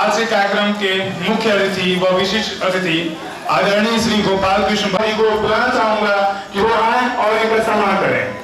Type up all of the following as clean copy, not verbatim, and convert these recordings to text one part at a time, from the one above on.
आज के कार्यक्रम के मुख्य अतिथि व विशिष्ट अतिथि आदरणीय श्री गोपाल कृष्ण भाई को बुलाना चाहूंगा कि वो आए और इनका सम्मान करें।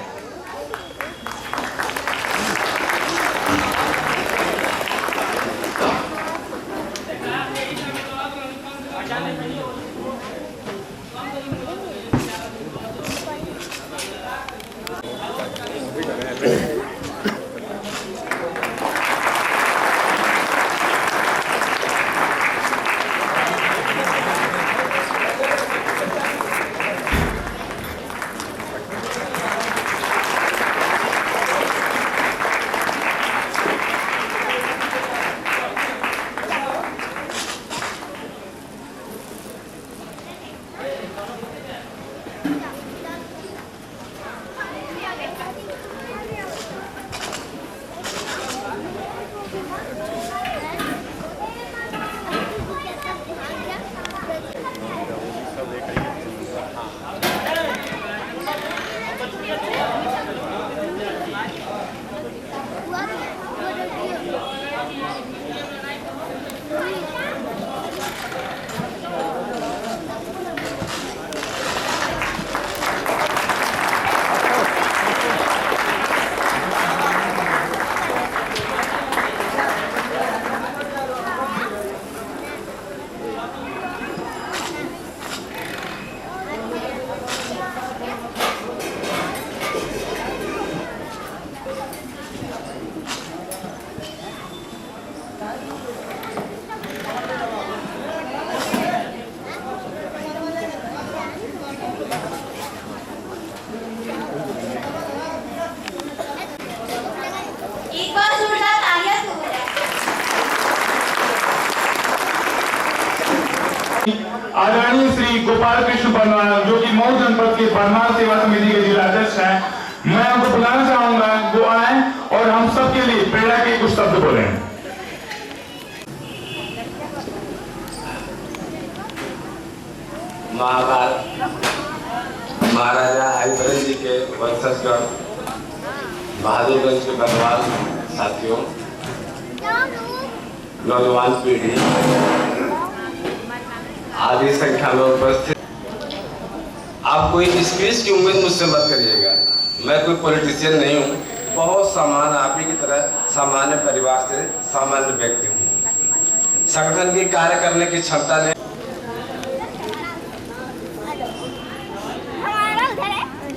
आदरणीय श्री गोपाल कृष्ण परमार जो कि मऊ जनपद के परमार सेवा समिति के जिलाध्यक्ष हैं, मैं उनको बुलाना चाहूंगा वो आए और हम सब के लिए प्रेरणा के कुछ शब्द बोलें। महाराजा हरिभद्र जी के वंशजगण, बहादुरगंज के बनवाल साथियों, नौजवान पीढ़ी आदि संख्या में उपस्थित, आप कोई स्पीच की उम्मीद मुझसे मत करिएगा। मैं कोई पॉलिटिशियन नहीं हूँ, बहुत सामान्य आप ही की तरह सामान्य परिवार से सामान्य व्यक्ति हूँ। संगठन की कार्य करने की क्षमता ने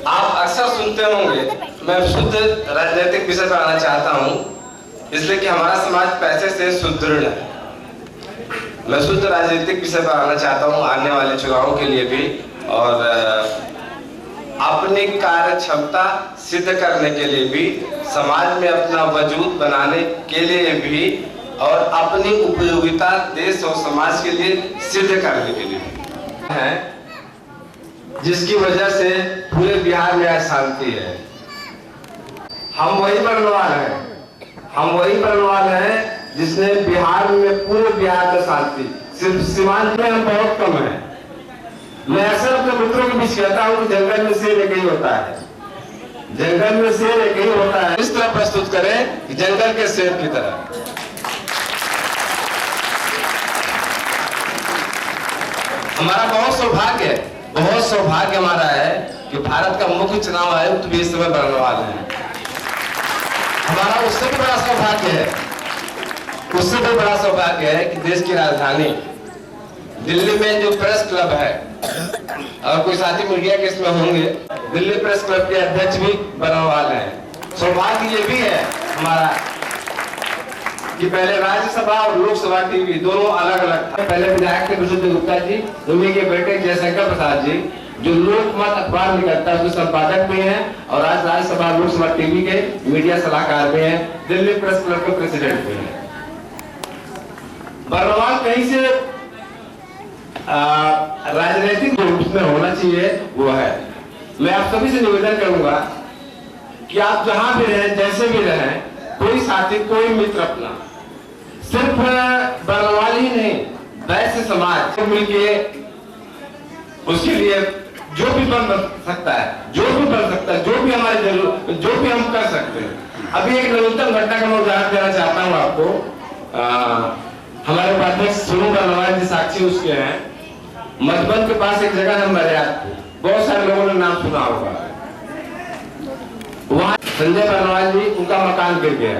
आप अक्सर सुनते होंगे, मैं शुद्ध राजनीतिक विषय पर आना चाहता हूँ इसलिए कि हमारा समाज पैसे से सुदृढ़ है। मैं शुद्ध राजनीतिक विषय पर आना चाहता हूँ आने वाले चुनावों के लिए भी, और अपनी कार्य क्षमता सिद्ध करने के लिए भी, समाज में अपना वजूद बनाने के लिए भी, और अपनी उपयोगिता देश और समाज के लिए सिद्ध करने के लिए है, जिसकी वजह से पूरे बिहार में अशांति है। हम वही बनवाल हैं जिसने बिहार में, पूरे बिहार में शांति, सिर्फ सीमांत में हम बहुत कम है। मैं अक्सर अपने मित्रों के बीच कहता हूँ कि जंगल में शेर एक ही होता है, जंगल में शेर एक ही होता है। इस तरह प्रस्तुत करें कि जंगल के शेर की तरह। हमारा बहुत सौभाग्य हमारा है कि भारत का मुख्य चुनाव आयुक्त भी इस समय बनवाल है। हमारा उससे भी बड़ा सौभाग्य है कि देश की राजधानी दिल्ली में जो प्रेस क्लब है, और कोई साथी मीडिया के इसमें होंगे, दिल्ली प्रेस क्लब के अध्यक्ष भी बनवाल हैं। सौभाग्य ये भी है हमारा कि पहले राज्यसभा और लोकसभा टीवी दोनों अलग अलग था। पहले विधायक थे विशुद्ध गुप्ता जी, उन्हीं के बेटे जयशंकर प्रसाद जी, जो लोकमत अखबार निकलता है उसके संपादक भी हैं, और आज राज्यसभा लोकसभा टीवी के मीडिया सलाहकार भी हैं, दिल्ली प्रेस क्लब के प्रेसिडेंट भी हैं। बर्नवाल कहीं से राजनीतिक रूप में होना चाहिए वो है। मैं आप सभी से निवेदन करूंगा कि आप जहां भी रहें, जैसे भी रहें, कोई साथी, कोई मित्र अपना, सिर्फ बर्नवाल ही नहीं, वैसे समाज मिलके उसके लिए जो भी बन सकता है, जो भी हमारे जरूर, जो भी हम कर सकते हैं। अभी एक नवीनतम घटना का मैं उदाहरण देना चाहता हूँ आपको हमारे उपाध्यक्ष सोनू बर्नवाल जी साक्षी उसके हैं। मधुबन के पास एक जगह है मर्याद, बहुत सारे लोगों ने नाम सुना होगा। वहां संजय बर्नवाल जी, उनका मकान गिर गया।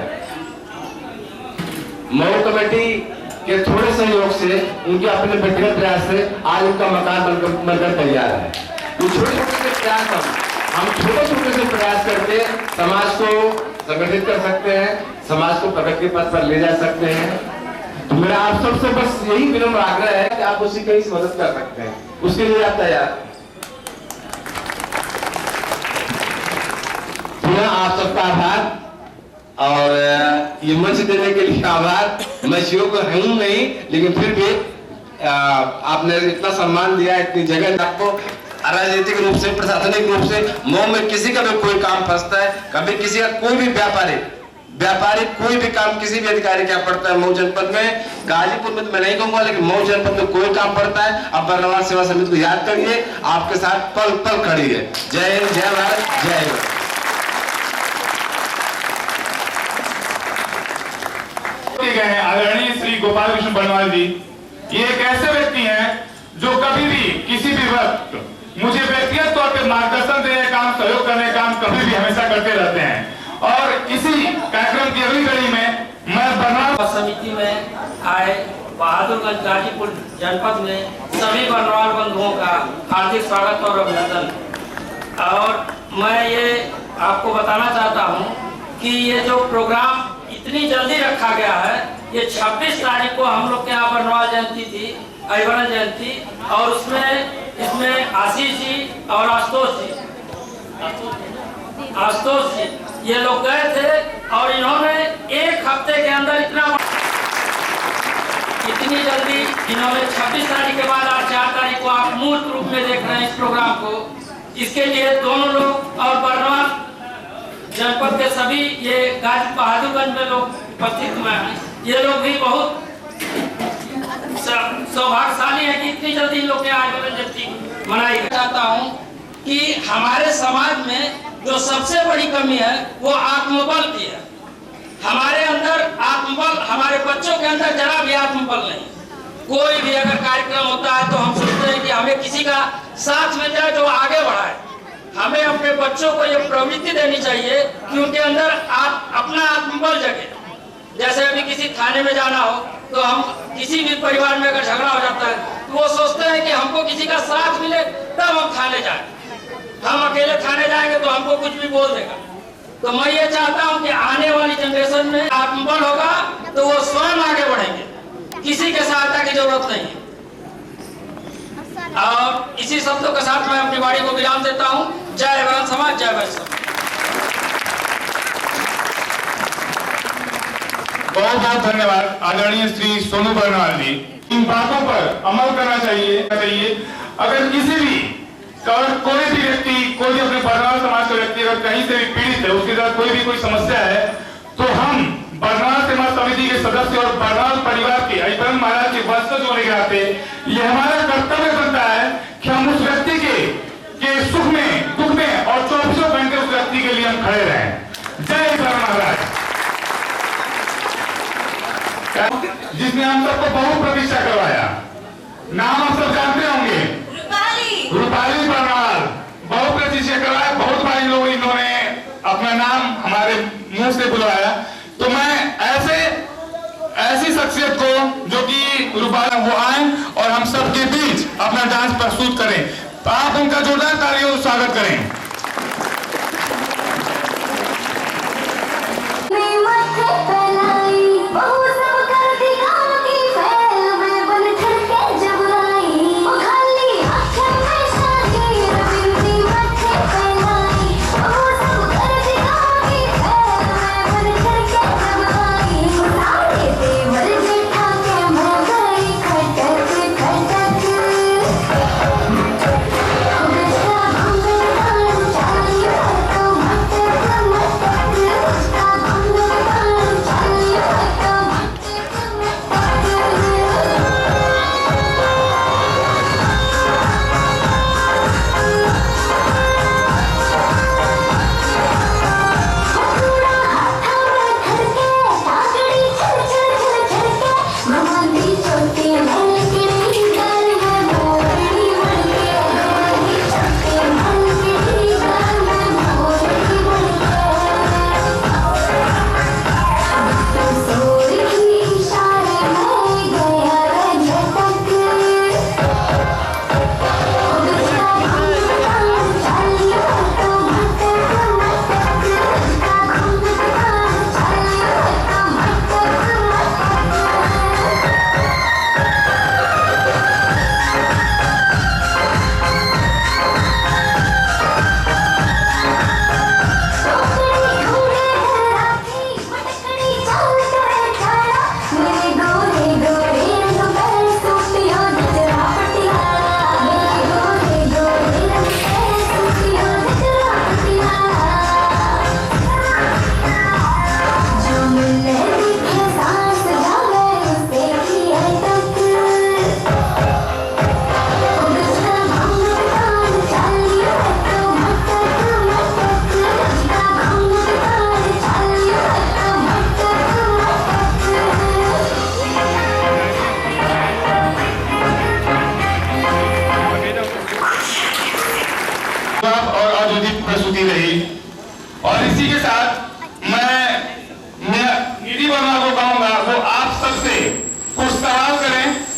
मऊ कमेटी के थोड़े सहयोग से, उनके अपने व्यक्तिगत प्रयास से आज उनका मकान बनकर तैयार है। ये छोटे छोटे से प्रयास हम छोटे छोटे से प्रयास करके समाज को संगठित कर सकते हैं, समाज को प्रगति पथ पर ले जा सकते हैं। तो मेरा आप सबसे बस यही विनम्र आग्रह है कि आप उसी की मदद कर सकते हैं, उसके लिए आप तैयार। पुनः आप सबका आभार और ये मंच देने के लिए आभार। मैं शिव को हूं नहीं, लेकिन फिर भी आपने इतना सम्मान दिया, इतनी जगह आपको राजनीतिक रूप से, प्रशासनिक रूप से। मऊ में किसी का भी कोई काम फंसता है, कभी किसी का कोई भी व्यापारिक कोई भी काम किसी भी अधिकारी का पड़ता है मऊ जनपद में, गाजीपुर में तो मैं नहीं कहूंगा, लेकिन मऊ जनपद में कोई काम पड़ता है, अब बर्नवाल सेवा समिति को याद करिए, आपके साथ पल पल खड़ी है। जय हिंद, जय भारत, जय हिंद। आदरणीय श्री गोपाल कृष्ण बर्नवाल जी, ये एक ऐसे व्यक्ति हैं जो कभी भी किसी भी वक्त मुझे व्यक्तिगत तौर पर मार्गदर्शन देने काम, सहयोग करने काम कभी भी हमेशा करते रहते हैं। और इसी कार्यक्रम की अगली कड़ी में मैं बर्नवाल समिति में आए बहादुरगंज गाजीपुर जनपद में सभी बर्नवाल बंधुओं का हार्दिक स्वागत और अभिनंदन। और मैं ये आपको बताना चाहता हूँ कि ये जो प्रोग्राम इतनी जल्दी रखा गया है, ये 26 तारीख को हम लोग के यहाँ बर्नवाल जयंती थी, अहिवरन जयंती, और इसमें आशीष जी और आशुतोष जी ये लोग गए थे और इन्होंने एक हफ्ते के अंदर इतनी जल्दी इन्होंने 26 तारीख के बाद आज 4 तारीख को आप मूर्त रूप में देख रहे हैं इस प्रोग्राम को। इसके लिए दोनों लोग और बर्नवाल जनपद के सभी ये बहादुरगंज में लोग उपस्थित हुए हैं, ये लोग भी बहुत सौभाग्यशाली है कि इतनी जल्दी लोग के आयोजन जयंती मनाई। चाहता हूँ कि हमारे समाज में जो सबसे बड़ी कमी है वो आत्मबल की है। हमारे अंदर आत्मबल, हमारे बच्चों के अंदर जरा भी आत्मबल नहीं। कोई भी अगर कार्यक्रम होता है तो हम सोचते हैं कि हमें किसी का साथ में जाए जो आगे बढ़ाए। हमें अपने बच्चों को ये प्रवृत्ति देनी चाहिए कि उनके अंदर अपना आत्मबल जगे। जैसे अभी किसी थाने में जाना हो तो हम किसी भी परिवार में अगर झगड़ा हो जाता है तो वो सोचते हैं कि हमको किसी का साथ मिले तब हम थाने जाए। हम अकेले थाने जाएंगे तो हमको कुछ भी बोल देगा। तो मैं ये चाहता हूँ कि आने वाली जनरेशन में आत्मबल होगा तो वो स्वयं आगे बढ़ेंगे, किसी के सहायता की जरूरत नहीं है। और इसी शब्दों के साथ मैं अपनी वाणी को विराम देता हूँ। जय वरण समाज, जय वैष्णव। बहुत बहुत धन्यवाद आदरणीय श्री सोनू बर्नवाल जी। इन बातों पर अमल करना चाहिए। अगर किसी भी कोई भी व्यक्ति, कोई भी अपने बर्नवाल समाज का व्यक्ति अगर कहीं से भी पीड़ित है, उसके साथ कोई भी कोई समस्या है, तो हम बर्नवाल सेवा समिति के सदस्य और बर्नवाल परिवार के अहिवरन महाराज के वंशज होने के नाते ये हमारा कर्तव्य बनता है कि हम उस व्यक्ति के सुख में, दुख में और 24 घंटे उस व्यक्ति के लिए हम खड़े रहें। जय अहिवरन महाराज, जिसने हम सबको बहुत प्रतीक्षा करवाया। नाम आप सब जानते होंगे, रूपाली बर्नवाल। बहुत प्रतीक्षा करवाया, बहुत बार इन्होंने अपना नाम हमारे मुंह से बुलवाया। तो मैं ऐसी शख्सियत को जो कि रूपाली, वो आए और हम सबके बीच अपना डांस प्रस्तुत करें। तो आप उनका जोरदार तालियों से स्वागत करें।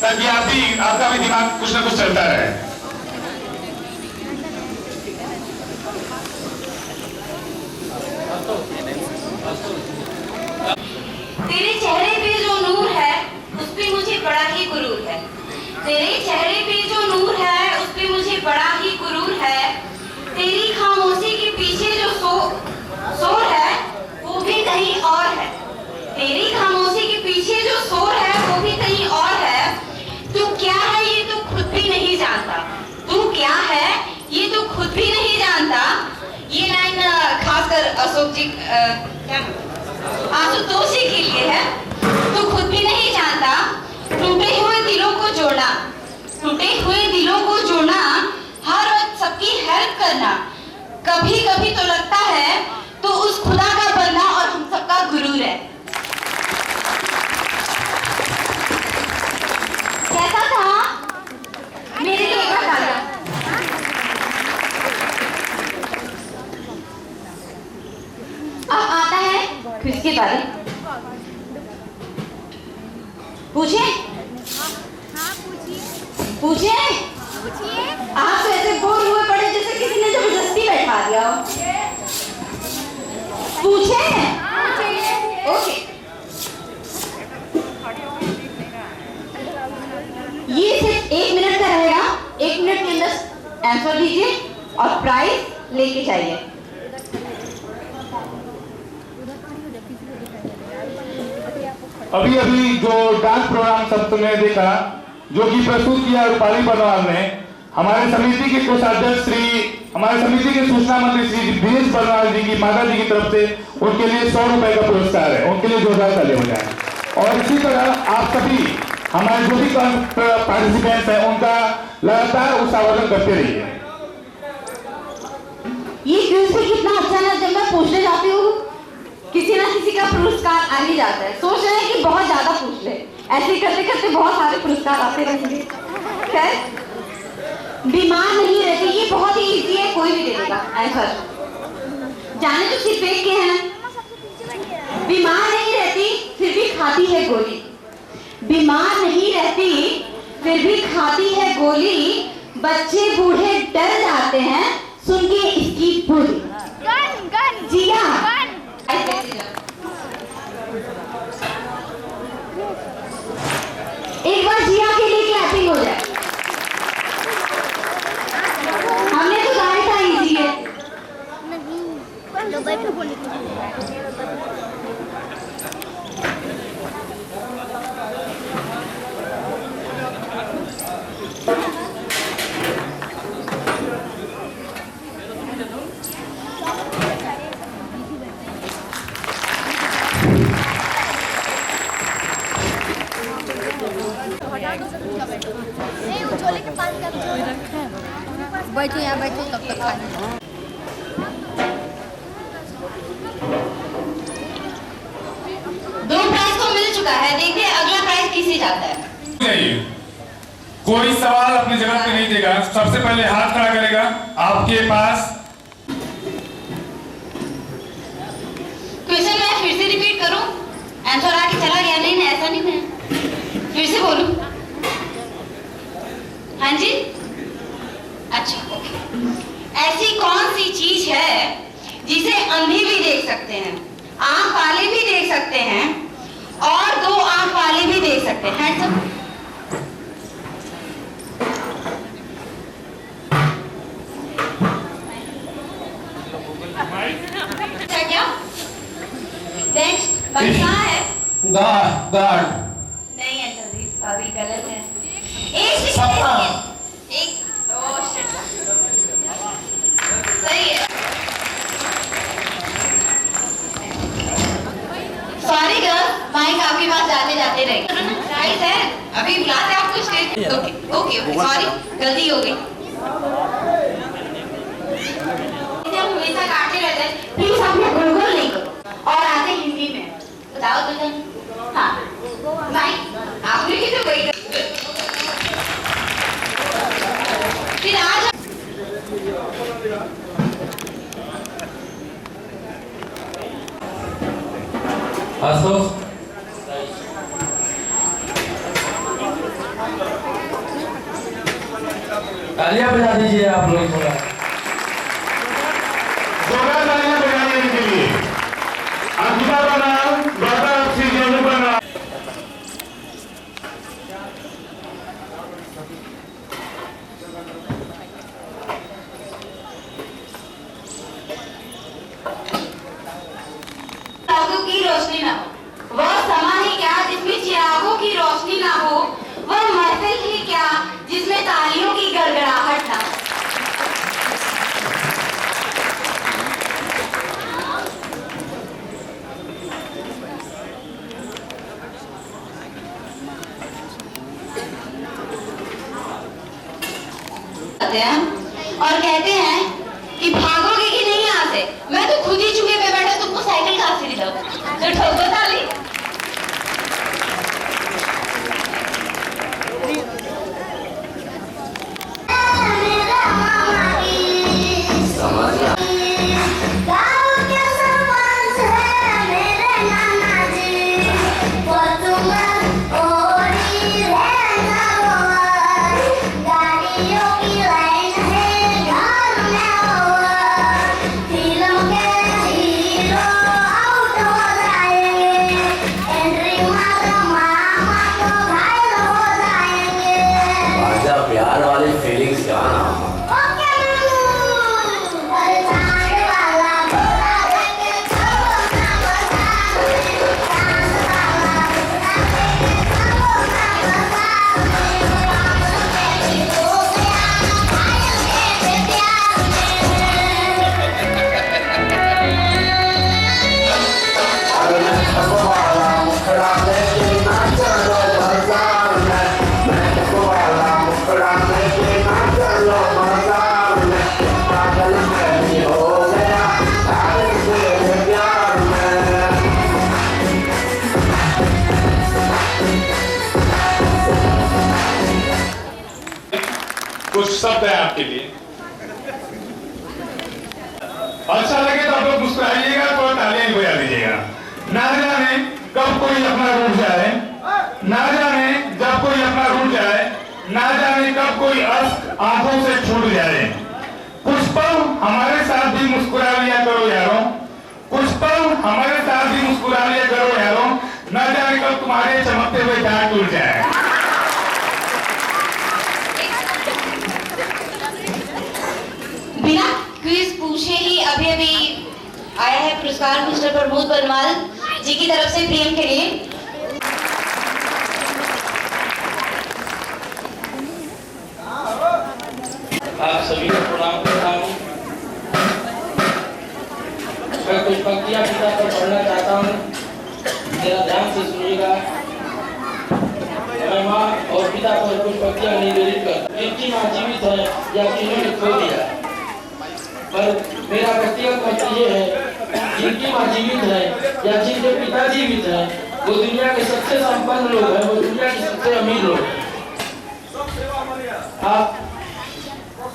ताकि आपका भी दिमाग कुछ ना कुछ चलता रहे। तेरे चेहरे पे जो नूर है उस पे मुझे बड़ा ही गुरूर है। तेरे चेहरे पे जो नूर है उस पे मुझे बड़ा ही गुरूर है। तेरी खामोशी के पीछे जो शोर है वो भी कहीं और है। तेरी खामोशी के पीछे जो शोर है वो भी कहीं और है। तू क्या है ये तो खुद भी नहीं जानता। तू क्या है ये तो खुद भी नहीं जानता। ये लाइन खासकर अशोक जी क्या आशुतोष जी के लिए है। तू खुद भी नहीं जानता। टूटे हुए दिलों को जोड़ना, टूटे हुए दिलों को जोड़ना, हर वक्त सबकी हेल्प करना, कभी कभी तो लगता है तो उस खुदा का बंदा और हम सबका गुरूर है। कैसा था मेरे लिए एक बार अब आता है क्विज के बारे। पूछे पूछे आप तो ऐसे बोर हुए पड़े जैसे किसी ने जबरदस्ती बैठा दिया हो। पूछे ओके। ये सिर्फ 1 मिनट का रहेगा। 1 मिनट के अंदर आंसर दीजिए और प्राइज लेके जाइए। अभी अभी जो डांस प्रोग्राम सब तुमने देखा जो कि प्रस्तुत किया रूपाली बर्नवाल ने, हमारे समिति के कोषाध्यक्ष हमारे समिति के सूचना मंत्री श्री दिनेश बर्नवाल जी की माता जी की तरफ से उनके लिए 100 रुपए का पुरस्कार है। उनके लिए जोरदार ताली हो जाए। और इसी तरह आप सभी हमारे जो भी पार्टिसिपेंट्स हैं उनका लगातार उत्साहवर्धन करते रहिए। ये क्विज भी कितना अच्छा है। जब मैं पूछने जाती हूँ किसी ना किसी का पुरस्कार आ ही जाता है। सोच रहे हैं कि बहुत ज्यादा पूछ ले, ऐसे करते करते बहुत सारे पुरस्कार आते रहेंगे। खैर बीमार नहीं रहती, ये बहुत ही इजी है, कोई भी दे देगा आंसर। जाने तो सिर्फ एक के हैं। बीमार नहीं रहती फिर भी खाती है गोली। बीमार नहीं रहती फिर भी खाती है गोली। बच्चे बूढ़े डर जाते हैं सुन के इसकी बोली। जिया एक बार जिया के लिए क्लैपिंग हो जाए। हमने तो गाया था इजी है। बैठो यहाँ बैठो तब तक खाने। दो प्राइज तो मिल चुका है। देखिए अगला प्राइज किसे जाता है। नहीं, कोई सवाल अपनी जगह पे नहीं देगा। सबसे पहले हाथ खड़ा करेगा आपके पास। क्वेश्चन मैं फिर से रिपीट करूं? आंसर आके चला गया? नहीं ना, ऐसा नहीं है। फिर से बोलूं? हाँ जी, अच्छा ओके। ऐसी कौन सी चीज है जिसे अंधे भी देख सकते हैं, आंख वाले भी देख सकते हैं और 2 आंख वाले भी देख सकते हैं? सब क्या नेक्स्ट बच्चा है? गार्ड नहीं है, सॉरी गलत है। एक ओह शिट, सही है। सॉरी गर्ल, माइक आपके पास जाते जाते रह गया। राइट है, अभी बुलाते आपको stage. Okay okay okay, sorry गलती हो गई। जब हमेशा काटते रहते हैं प्लीज आप लोग गुलगुल नहीं करो। और आते हिंदी में बताओ तो जन। हाँ माइक आपने की तो कोई फिर आज तालियां बजा दीजिए आप लोग थोड़ा। जोरदार तालियां बजाइए इनके लिए। अंकिता का नाम डॉक्टर श्री सोनू बर्नवाल। चिरागों की रोशनी ना हो, वह समा ही क्या जिसमें चिरागों की रोशनी ना हो, वह महफिल ही क्या जिसमें तालियों की गड़गड़ाहट ना हो। और कहते हैं कि भागोगे कि नहीं यहाँ से, मैं तो खुद ही चूहे पे बैठा तुमको साइकिल कहाँ से दिलाऊं, तो ठोको ताली। प्यार वाले फीलिंग्स गाना कुछ शब्द है आपके लिए। अच्छा लगे तो आप लोग मुस्कुराइएगा, तो तालियां बजा दीजिएगा। ना जाने कब कोई अपना रूठ जाए, ना जाने जब कोई अपना रूठ जाए, ना जाने कब कोई अश्क आंखों से छूट जाए। कुछ पल हमारे साथ भी मुस्कुरा लिया करो यारों, कुछ पल हमारे साथ भी मुस्कुरा लिया करो यारों, ना जाने कब तुम्हारे चमकते हुए दांत टूट जाए। बिना क्विज पूछे ही अभी अभी आया है पुरस्कार मिस्टर प्रमोद बर्नवाल जी की तरफ से प्रेम के लिए। आप सभी को प्रणाम करता हूँ। मैं कुछ पंक्तियाँ पिता पर पढ़ना चाहता हूँ, जरा ध्यान से सुनिएगा। मैं माँ और पिता पर कुछ पंक्तियाँ निवेदित कर। जिनकी माँ जीवित है या जिन्होंने खो दिया, पर मेरा व्यक्तिगत मत ये है, जिनकी माँ जीवित है या जिनके पिता जीवित है, वो दुनिया के सबसे संपन्न लोग हैं, वो दुनिया के सबसे अमीर लोग हैं।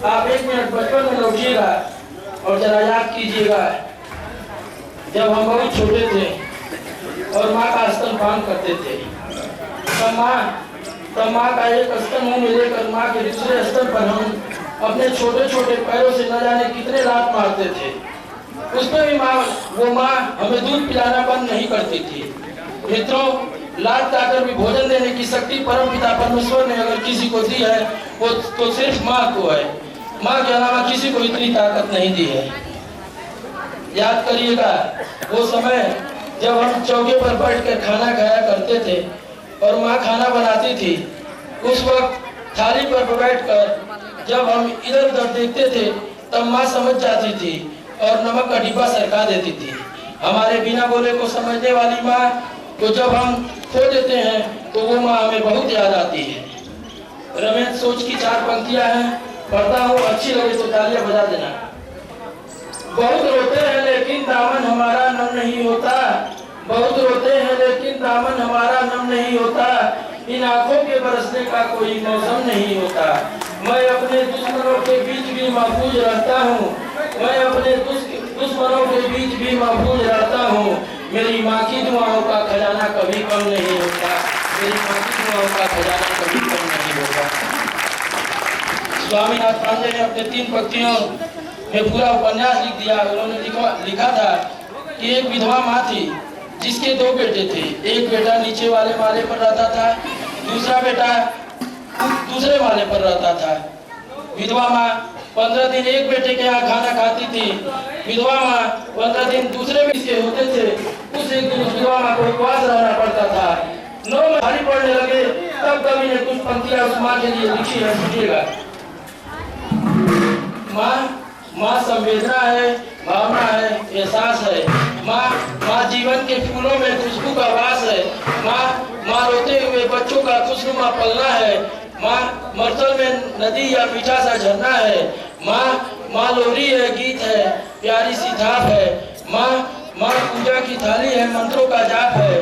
आप एक मिनट बचपन में लौटिएगा और जरा याद कीजिएगा, जब हम बहुत छोटे थे और माँ का स्तनपान करते थे, तब माँ का एक स्तन मुंह में लेकर माँ के दूसरे स्तन पर हम अपने छोटे छोटे पैरों से न जाने कितने लात मारते थे। उसमें भी वो माँ हमें दूध पिलाना बंद नहीं करती थी। मित्रों, लात खाकर भी भोजन देने की शक्ति परमपिता परमेश्वर ने अगर किसी को दी है, वो तो सिर्फ माँ को है। माँ के अलावा किसी को इतनी ताकत नहीं दी है। याद करिएगा वो समय जब हम चौके पर बैठ कर खाना खाया करते थे और माँ खाना बनाती थी। उस वक्त थाली पर बैठकर जब हम इधर उधर देखते थे, तब माँ समझ जाती थी और नमक का डिब्बा सरका देती थी। हमारे बिना बोले को समझने वाली माँ को जब हम खो देते हैं, तो वो माँ हमें बहुत याद आती है। रमेश सोच की 4 पंक्तियां हैं, पढ़ता हूँ, अच्छी लगे तो तालियां बजा देना। बहुत रोते हैं लेकिन दामन हमारा नम नहीं होता, बहुत रोते हैं लेकिन दामन हमारा नम नहीं होता, इन आंखों के बरसने का कोई मौसम नहीं होता। मैं अपने दुश्मनों के बीच भी महफूज रहता हूँ, मैं अपने दुश्मनों के बीच भी महफूज रहता हूँ। मेरी माँ की दुआओं का खजाना कभी कम नहीं होता। तेरी माटी दुआओं का खजाना कभी कम नहीं होगा। स्वामीनाथ पांडे ने अपने 3 पंक्तियों में पूरा उपन्यास लिख दिया। उन्होंने लिखा था कि एक विधवा माँ थी जिसके 2 बेटे थे। एक बेटा नीचे वाले माले पर रहता था, दूसरा बेटा दूसरे माले पर रहता था। विधवा माँ 15 दिन एक बेटे के यहाँ खाना खाती थी। विधवा माँ 15 दिन दूसरे के होते थे। उस एक दिन विधवा माँ को उपवास रहना पड़ता था। 9 में भारी पड़ने लगे, तब कवि ने कुछ पंक्तियां उस माँ के लिए लिखी है, सुनिएगा। माँ संवेदना है, भावना है, एहसास है। माँ जीवन के फूलों में खुशबू का वास है। माँ रोते हुए बच्चों का खुशनुमा पलना है। माँ मरतल में नदी या मीठा सा झरना है। माँ लोरी है, गीत है, प्यारी सी थाप है। माँ पूजा की थाली है, मंत्रों का जाप है।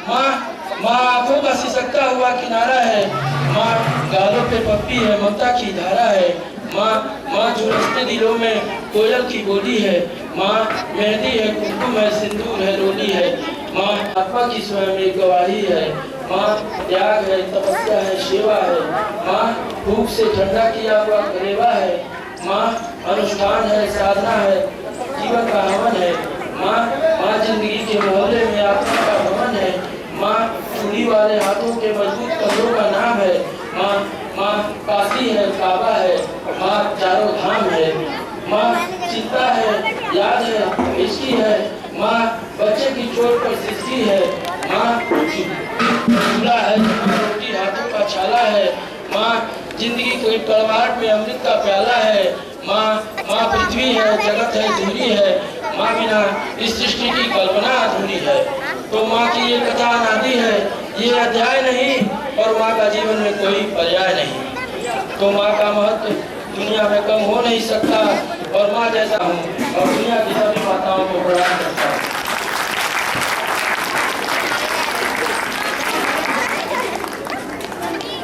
माँ आंखों का सिसकता हुआ किनारा है। माँ गालों पे पप्पी है, ममता की धारा है। माँ झुलसते दिलों में कोयल की बोली है। माँ मेहंदी है, कुमकुम है, सिंदूर है, रोली है। माँ आत्मा की स्वयं एक गवाही है। माँ त्याग है, तपस्या है, सेवा है। माँ भूख से ठंडा किया हुआ कलेवा है। माँ अनुष्ठान है, साधना है, जीवन का हवन है। माँ जिंदगी के मोहल्ले में आत्मा का भवन है। माँ चूड़ी वाले हाथों के मजबूत कदमों का नाम है। माँ काशी है, काबा है। माँ चारों धाम है। माँ चिंता है, याद है, इश्की है। माँ बच्चे की चोट पर सृष्टि है। माँ चूल्हा है, रोटी हाथों का छाला है। माँ जिंदगी के कड़वाहट में अमृत का प्याला है। माँ पृथ्वी है, जगत है, धूरी है। माँ बिना इस सृष्टि की कल्पना अधूरी है। तो माँ की ये कथा अनादि है, ये अध्याय नहीं, और माँ का जीवन में कोई पर्याय नहीं। तो माँ का महत्व दुनिया में कम हो नहीं सकता, और माँ जैसा हूँ और दुनिया की सभी माताओं को प्रणाम करता हूँ।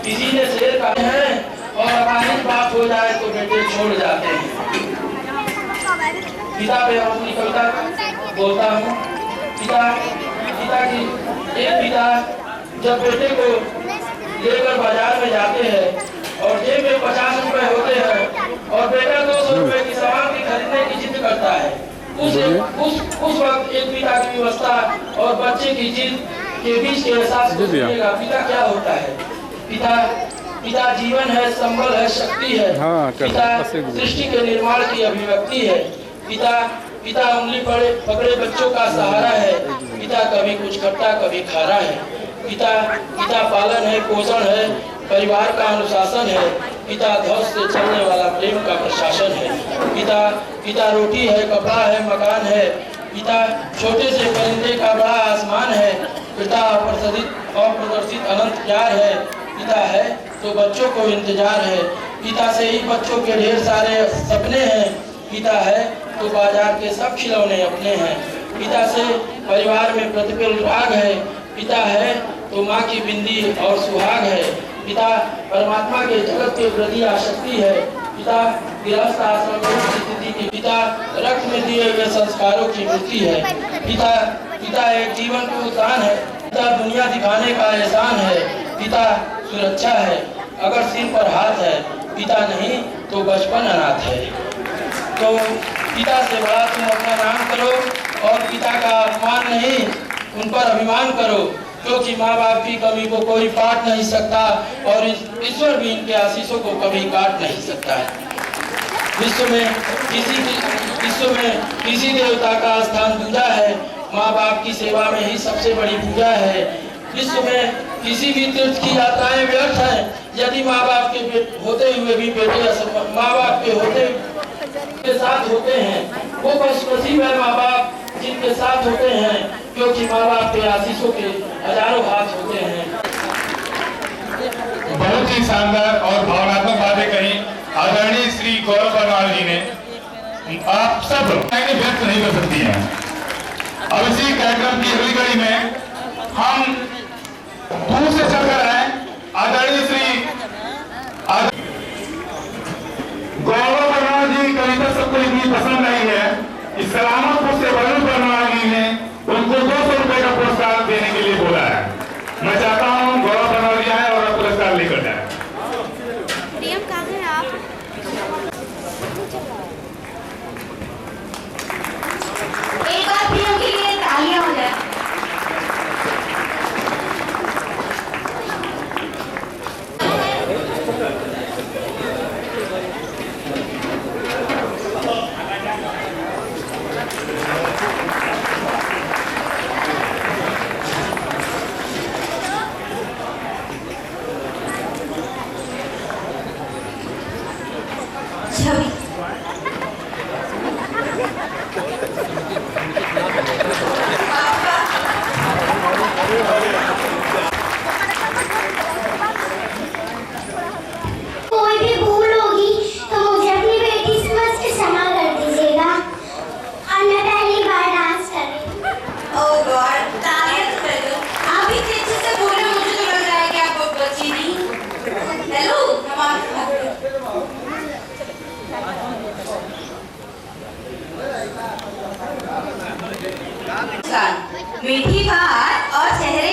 किसी ने शेर कहा है, और अपाहिज बाप हो जाए तो बेटे छोड़ जाते हैं। पिता पे अपनी कविता बोलता हूँ। एक पिता जब बेटे को लेकर बाजार में जाते हैं और जेब में 50 रुपए होते हैं और बेटा 200 रुपए की सामान की खरीदने की जिद करता है, उस वक्त एक पिता की व्यवस्था और बच्चे की जिद के बीच के एहसास को सुनिएगा। पिता क्या होता है? पिता जीवन है, संबल है, शक्ति है। पिता सृष्टि के निर्माण की अभिव्यक्ति है। पिता उंगली पकड़े बच्चों का सहारा है। पिता कभी कुछ करता, कभी खारा है। पिता पालन है, पोषण है, परिवार का अनुशासन है। पिता ध्वज से चलने वाला प्रेम का प्रशासन है। पिता रोटी है, कपड़ा है, मकान है। पिता छोटे से परिंदे का बड़ा आसमान है। पिता अप्रदर्शित अनंत प्यार है। पिता है तो बच्चों को इंतजार है। पिता से ही बच्चों के ढेर सारे सपने हैं। पिता है तो बाजार के सब खिलौने अपने हैं। पिता से परिवार में प्रतिपल राग है। पिता है तो माँ की बिंदी और सुहाग है। पिता परमात्मा के जगत के प्रति आसक्ति है। पिता गृहस्थ आश्रम की स्थिति की। पिता रक्त में दिए हुए संस्कारों की मूर्ति है। पिता एक जीवन को उतान है। पिता दुनिया दिखाने का एहसान है। पिता सुरक्षा है अगर सिर पर हाथ है। पिता नहीं तो बचपन अनाथ है। तो पिता से बड़ा तुम अपना नाम करो और पिता का अपमान नहीं, उन पर अभिमान करो, क्योंकि माँ बाप की कमी को कोई पाट नहीं सकता और ईश्वर भी इनके आशीषों को कभी काट नहीं सकता है। विश्व में किसी देवता का स्थान दूजा है। माँ बाप की सेवा में ही सबसे बड़ी पूजा है। विश्व में किसी भी तीर्थ की यात्राएं व्यर्थ हैं यदि माँ बाप के होते हुए भी बेटे माँ बाप के साथ होते हैं। वो बस नसीब है माँ बाप जिनके साथ होते हैं, क्योंकि माँ बाप के आशीषों के हजारों हाथ होते हैं। बहुत ही शानदार और भावनात्मक बातें कही आदरणीय श्री गौरव बरनवाल जी ने। आप सब व्यक्त नहीं कर सकती हैं। अब इसी कार्यक्रम की अगली कड़ी में हम दूर से चलकर आए आदरणीय श्री गौरव बरनवाल जी कविता सबको इतनी पसंद आई है कि सलामतपुर से वरुण बरनवाल जी ने उनको 200 रुपए का पुरस्कार देने के लिए बोला है। मैं चाहता हूं गौरव मीठी बात और चेहरे